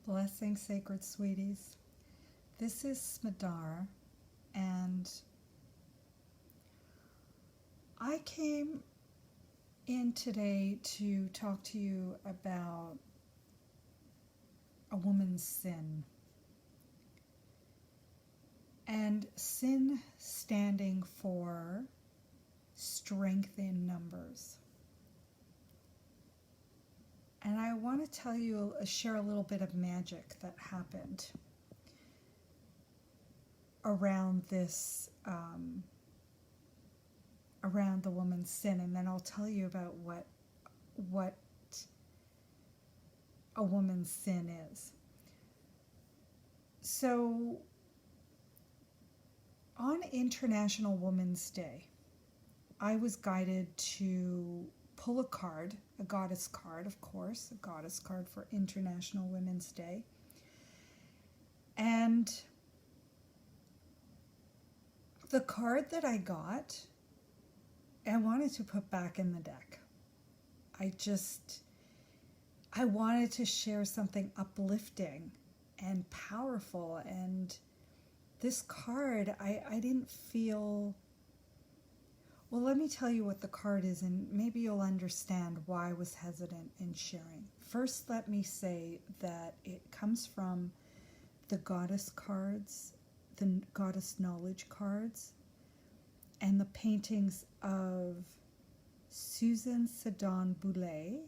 Blessing, sacred sweeties. This is Smadar, and I came in today to talk to you about a woman's sin. And sin standing for strength in numbers. And I want to share a little bit of magic that happened around this, around the woman's sin, and then I'll tell you about what a woman's sin is. So, on International Women's Day, I was guided to pull a card, a goddess card, of course, a goddess card for International Women's Day. And the card that I got, I wanted to put back in the deck. I wanted to share something uplifting and powerful. And this card, I didn't feel... Well, let me tell you what the card is, and maybe you'll understand why I was hesitant in sharing. First, let me say that it comes from the goddess cards, the goddess knowledge cards, and the paintings of Susan Sedan Boulay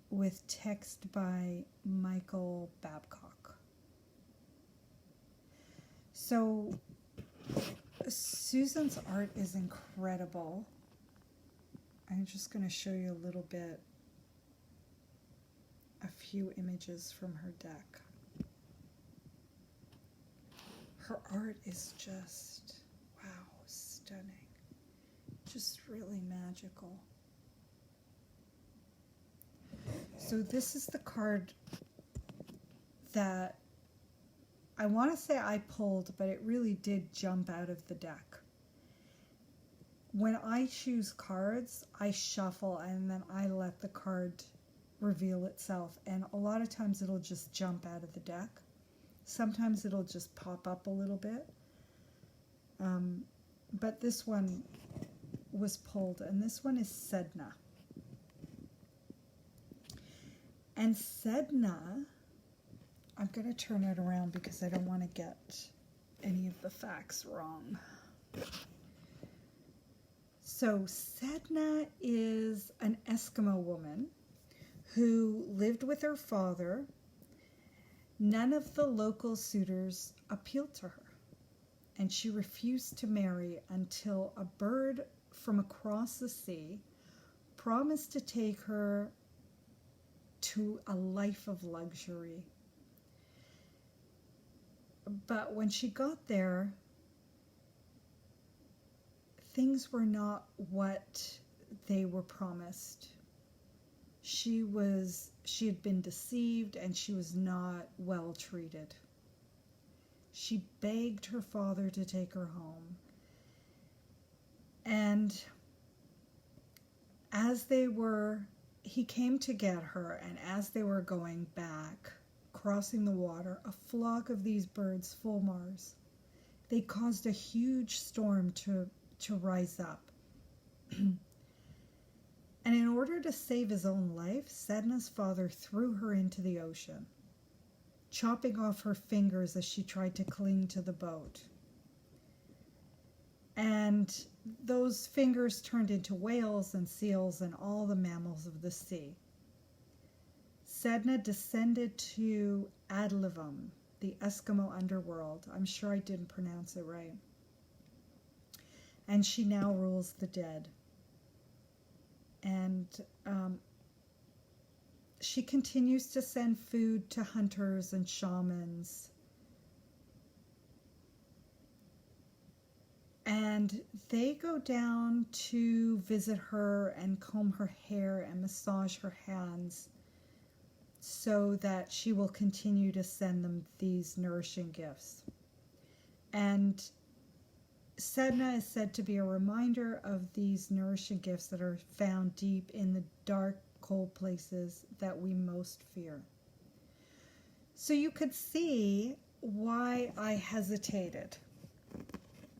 with text by Michael Babcock. So Susan's art is incredible. I'm just going to show you a little bit, a few images from her deck. Her art is just, wow, stunning. Just really magical. So this is the card that I want to say I pulled, but it really did jump out of the deck. When I choose cards, I shuffle and then I let the card reveal itself. And a lot of times it'll just jump out of the deck. Sometimes it'll just pop up a little bit. But this one was pulled, and this one is Sedna. And Sedna, I'm going to turn it around because I don't want to get any of the facts wrong. So Sedna is an Eskimo woman who lived with her father. None of the local suitors appealed to her, and she refused to marry until a bird from across the sea promised to take her to a life of luxury. But when she got there, things were not what they were promised. She had been deceived, and she was not well treated. She begged her father to take her home. And he came to get her, and as they were going back, crossing the water, a flock of these birds, fulmars, they caused a huge storm to rise up. And in order to save his own life, Sedna's father threw her into the ocean, chopping off her fingers as she tried to cling to the boat. And those fingers turned into whales and seals and all the mammals of the sea. Sedna descended to Adlivum, the Eskimo underworld. I'm sure I didn't pronounce it right. And she now rules the dead. And she continues to send food to hunters and shamans. And they go down to visit her and comb her hair and massage her hands so that she will continue to send them these nourishing gifts. And Sedna is said to be a reminder of these nourishing gifts that are found deep in the dark, cold places that we most fear. So you could see why I hesitated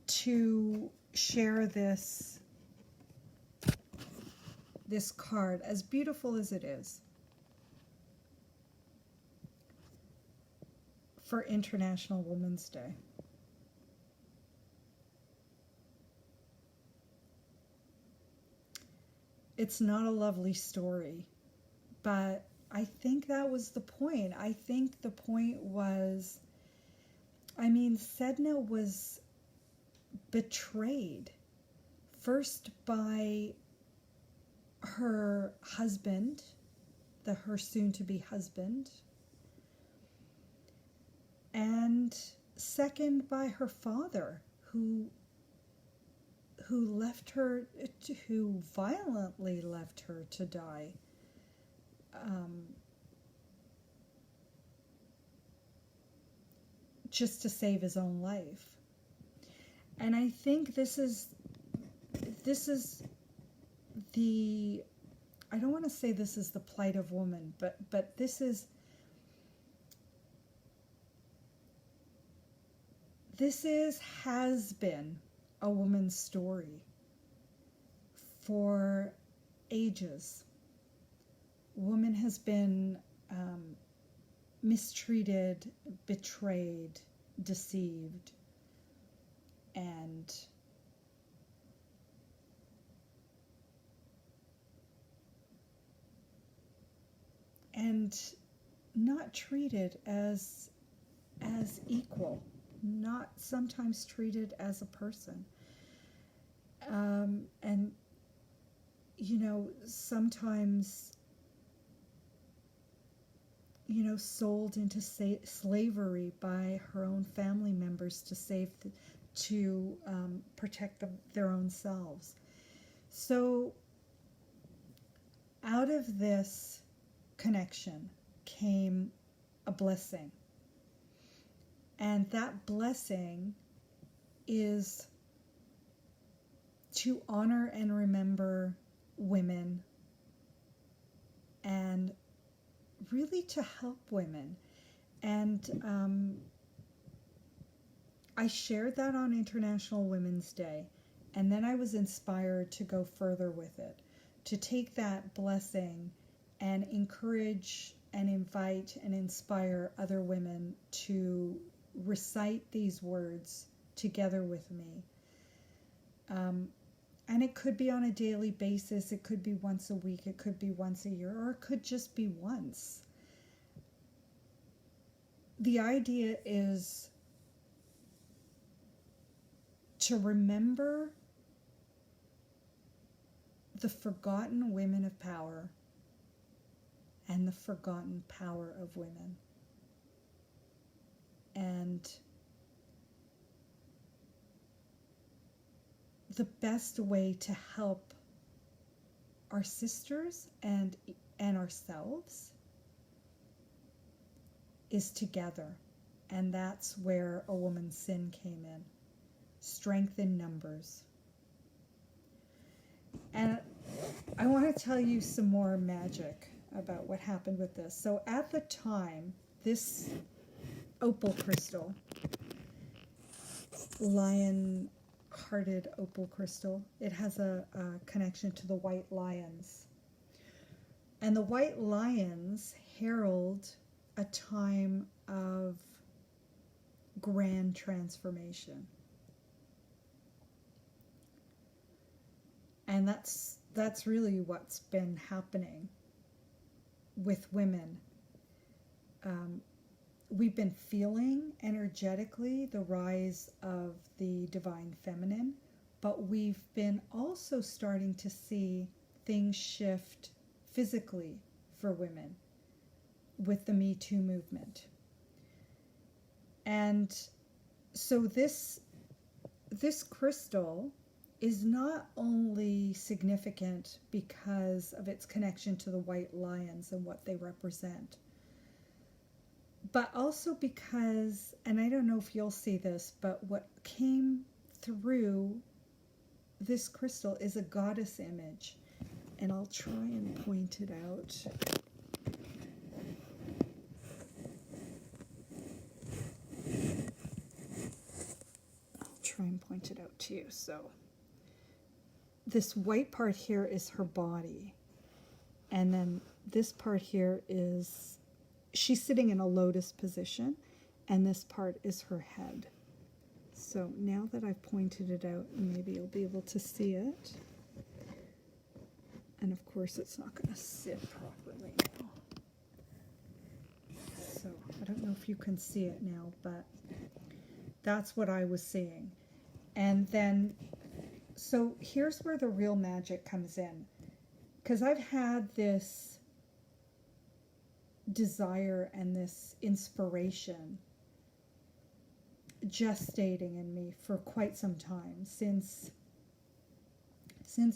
to share this card, as beautiful as it is, for International Women's Day. It's not a lovely story, but I think that was the point. I think the point was, I mean, Sedna was betrayed first by her husband, her soon-to-be husband, and second by her father, who left her, who violently left her to die. Just to save his own life. And I think this is the, I don't want to say this is the plight of woman, but this has been a woman's story for ages. Woman has been mistreated, betrayed, deceived, and not treated as equal, not sometimes treated as a person. And, you know, sometimes, you know, sold into slavery by her own family members to protect their own selves. So out of this connection came a blessing. And that blessing is to honor and remember women and really to help women. And I shared that on International Women's Day, and then I was inspired to go further with it, to take that blessing and encourage and invite and inspire other women to recite these words together with me. And it could be on a daily basis, it could be once a week, it could be once a year, or it could just be once. The idea is to remember the forgotten women of power and the forgotten power of women. And the best way to help our sisters and ourselves is together. And that's where A Woman's Sin came in. Strength in numbers. And I want to tell you some more magic about what happened with this. So at the time, this opal crystal, lion-hearted opal crystal, it has a connection to the white lions. And the white lions herald a time of grand transformation. And that's really what's been happening with women. We've been feeling energetically the rise of the divine feminine, but we've been also starting to see things shift physically for women with the Me Too movement. And so this crystal is not only significant because of its connection to the white lions and what they represent, but also because, and I don't know if you'll see this, but what came through this crystal is a goddess image. And I'll try and point it out. try and point it out to you. So this white part here is her body. And then this part here is, she's sitting in a lotus position, and this part is her head. So now that I've pointed it out, maybe you'll be able to see it. And of course it's not going to sit properly now. So I don't know if you can see it now, but that's what I was seeing. And then, so here's where the real magic comes in. Because I've had this desire and this inspiration gestating in me for quite some time, since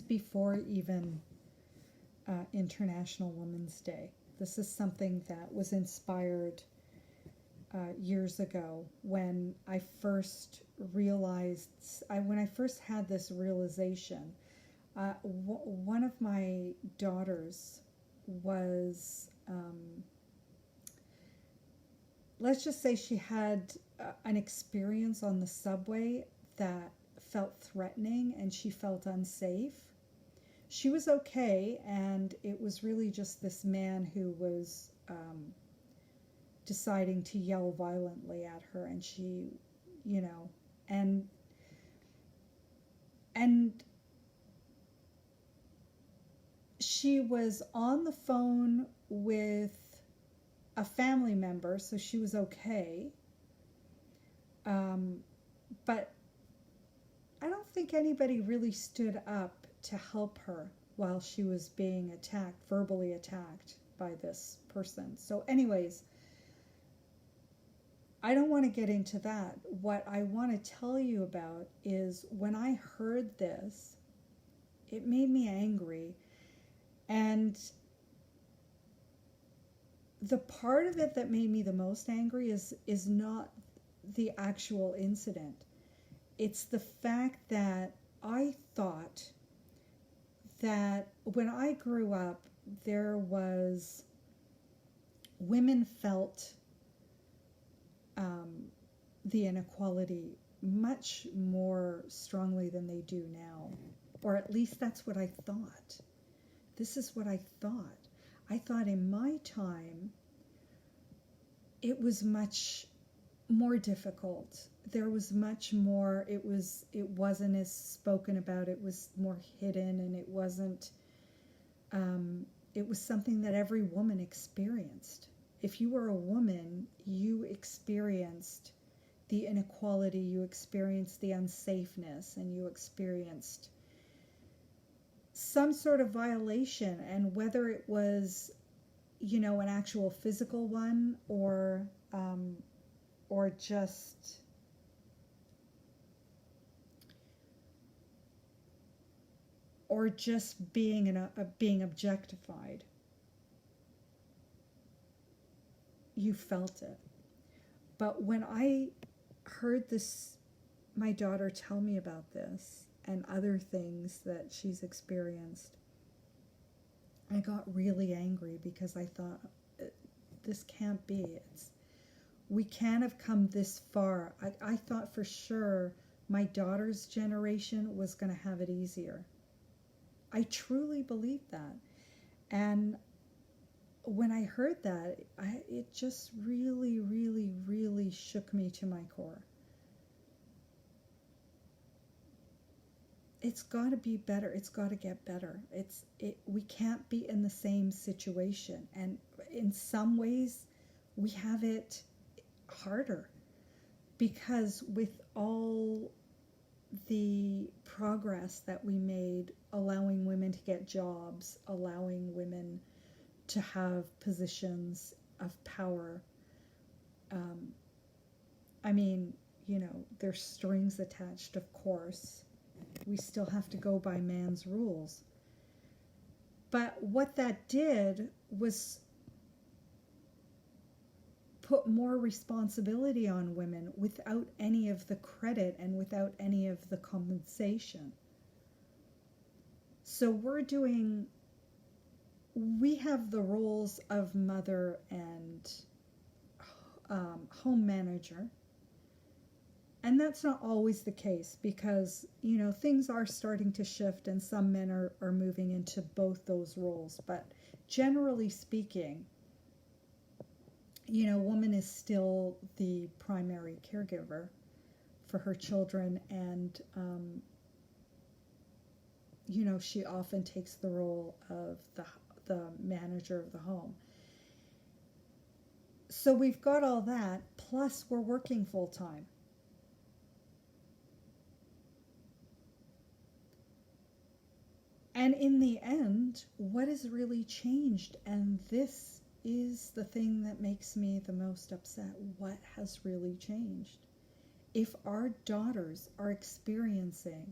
before even International Women's Day. This is something that was inspired years ago when I first realized, when I first had this realization. One of my daughters was, let's just say she had an experience on the subway that felt threatening and she felt unsafe. She was okay, and it was really just this man who was deciding to yell violently at her, and she, you know, and she was on the phone with a family member, so she was okay. But I don't think anybody really stood up to help her while she was being attacked, verbally attacked by this person. So anyways, I don't want to get into that. What I want to tell you about is when I heard this, it made me angry. And the part of it that made me the most angry is not the actual incident. It's the fact that I thought that when I grew up, there was, women felt the inequality much more strongly than they do now. Or at least that's what I thought. This is what I thought. I thought in my time, it was much more difficult. There was much more, it wasn't as spoken about, it was more hidden, and it wasn't, it was something that every woman experienced. If you were a woman, you experienced the inequality, you experienced the unsafeness, and you experienced some sort of violation, and whether it was, you know, an actual physical one, or just being objectified, you felt it. But when I heard this, my daughter tell me about this and other things that she's experienced, I got really angry, because I thought, this can't be. We can't have come this far. I thought for sure my daughter's generation was going to have it easier. I truly believed that. And when I heard that, it just really, really, really shook me to my core. It's got to be better. It's got to get better. We can't be in the same situation. And in some ways, we have it harder, because with all the progress that we made, allowing women to get jobs, allowing women to have positions of power, I mean, you know, there's strings attached, of course. We still have to go by man's rules. But what that did was put more responsibility on women without any of the credit and without any of the compensation. So we have the roles of mother and home manager, And that's not always the case because, things are starting to shift and some men are moving into both those roles. But generally speaking, woman is still the primary caregiver for her children, and she often takes the role of the manager of the home. So we've got all that, plus we're working full time. And in the end, what has really changed? And this is the thing that makes me the most upset. What has really changed? If our daughters are experiencing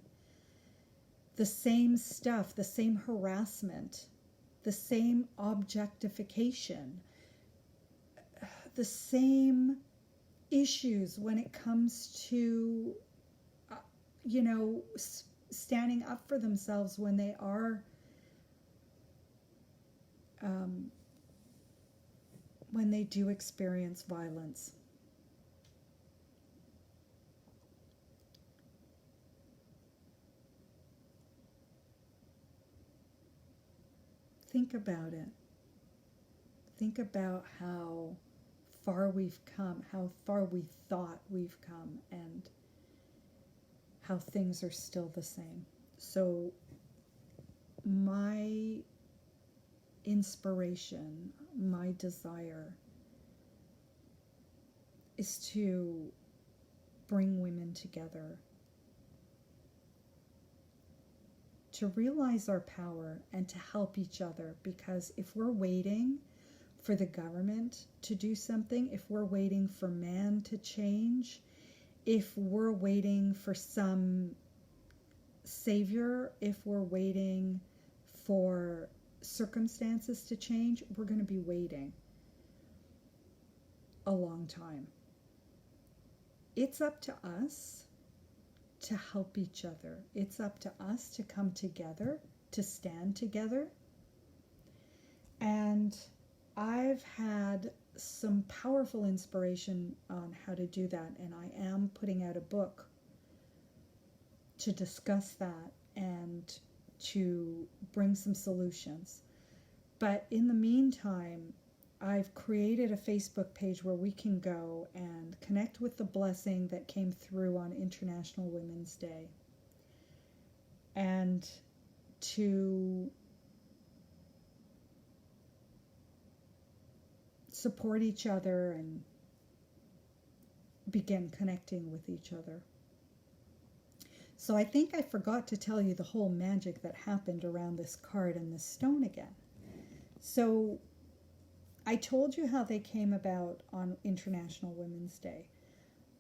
the same stuff, the same harassment, the same objectification, the same issues when it comes to, standing up for themselves when they are when they do experience violence. Think about it. Think about how far we've come, how far we thought we've come, and how things are still the same. So my inspiration, my desire is to bring women together, to realize our power and to help each other. Because if we're waiting for the government to do something, if we're waiting for man to change, if we're waiting for some savior, if we're waiting for circumstances to change, we're going to be waiting a long time. It's up to us to help each other. It's up to us to come together, to stand together. And I've had some powerful inspiration on how to do that, and I am putting out a book to discuss that and to bring some solutions. But in the meantime, I've created a Facebook page where we can go and connect with the blessing that came through on International Women's Day, and to support each other and begin connecting with each other. So I think I forgot to tell you the whole magic that happened around this card and this stone again. So I told you how they came about on International Women's Day.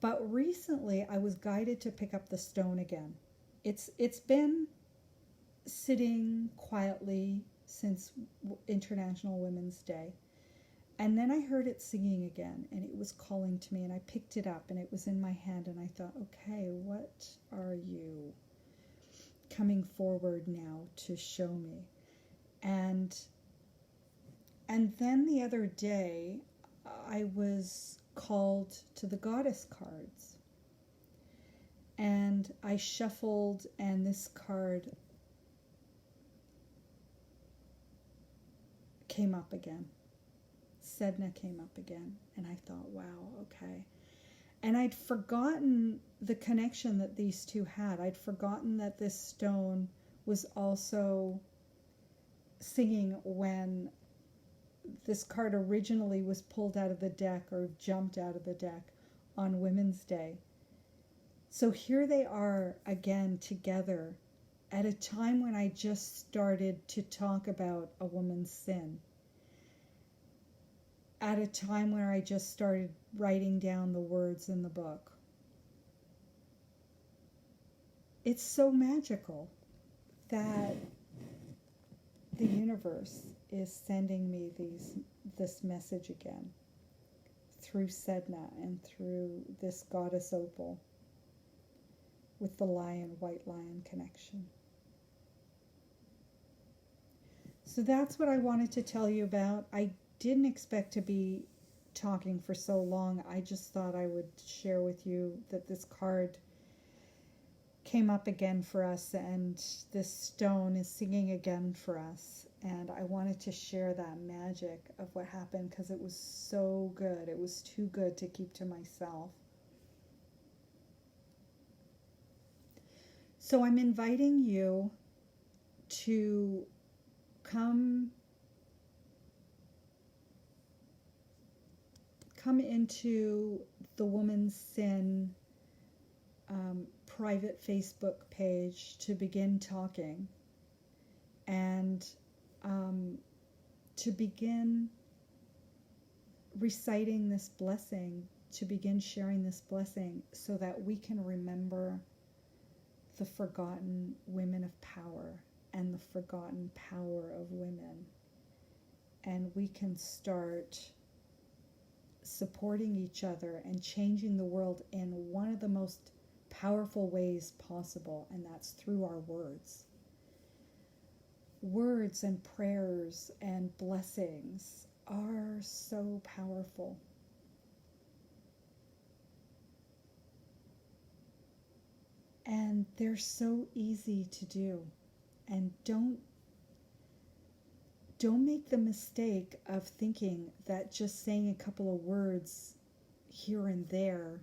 But recently I was guided to pick up the stone again. It's been sitting quietly since International Women's Day. And then I heard it singing again, and it was calling to me, and I picked it up, and it was in my hand, and I thought, okay, what are you coming forward now to show me? And then the other day, I was called to the goddess cards, and I shuffled, and this card came up again. Sedna came up again, and I thought, wow, okay. And I'd forgotten the connection that these two had. I'd forgotten that this stone was also singing when this card originally was pulled out of the deck or jumped out of the deck on Women's Day. So here they are again together at a time when I just started to talk about a woman's sin. At a time where I just started writing down the words in the book. It's so magical that the universe is sending me this message again through Sedna and through this goddess opal with the white lion connection. So that's what I wanted to tell you about. I didn't expect to be talking for so long, I just thought I would share with you that this card came up again for us, and this stone is singing again for us. And I wanted to share that magic of what happened because it was so good. It was too good to keep to myself. So I'm inviting you to come into the Woman's Sin private Facebook page to begin talking, and to begin reciting this blessing, to begin sharing this blessing so that we can remember the forgotten women of power and the forgotten power of women. And we can start supporting each other and changing the world in one of the most powerful ways possible, and that's through our words. Words and prayers and blessings are so powerful. And they're so easy to do. And don't make the mistake of thinking that just saying a couple of words here and there,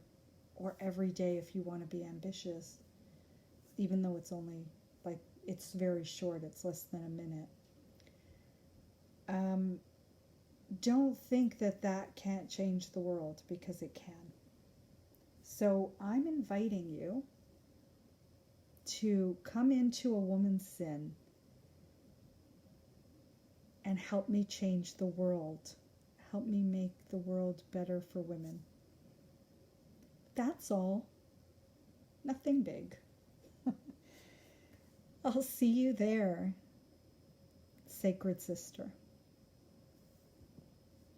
or every day if you want to be ambitious, even though it's only it's very short, it's less than a minute. Don't think that can't change the world, because it can. So I'm inviting you to come into a Woman's Sin and help me change the world. Help me make the world better for women. That's all. Nothing big. I'll see you there, Sacred Sister.